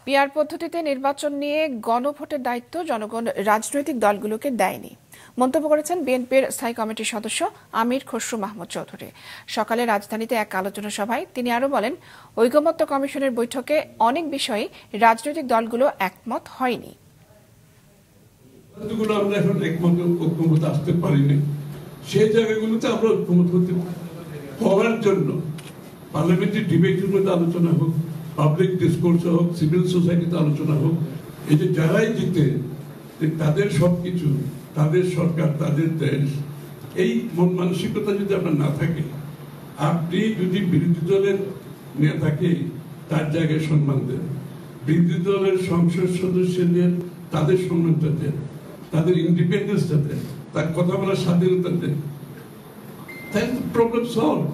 PR পদ্ধতিতে নির্বাচন নিয়ে গণভোটের দায়িত্ব জনগণ রাজনৈতিক দলগুলোকে দেয়নি মন্তব্য করেছেন বিএনপির স্থায়ী কমিটির সদস্য আমির খসরু মাহমুদ চৌধুরী। সকালে রাজধানীতে এক আলোচনা সভায় তিনি আরো বলেন, ঐকমত্য কমিশনের বৈঠকে অনেক বিষয়ে রাজনৈতিক দলগুলো একমত হয়নি। আমরা এখন ঐকমত আসতে পারিনি, সেই জায়গাগুলোতে আমরা ঐকমত হওয়ার জন্য পার্লামেন্টারি ডিবেটের মধ্যে আলোচনা হোক, পাবলিক ডিসকোর্স হোক, সিভিল সোসাইটিতে আলোচনা হোক, এই যে যারাই জিতে তাদের সবকিছু, তাদের সরকার, তাদের দেশ, এই মন মানসিকতা যদি আপনার না থাকে, আপনি যদি বিরোধী দলের নেতাকে তার জায়গায় সম্মান দেন, বিরোধী দলের সংসদ সদস্যদের তাদের সম্মানটা দেন, তাদের ইন্ডিপেন্ডেন্সটা দেন, তার কথা বলার স্বাধীনতা দেন, তাই প্রবলেম সলভ।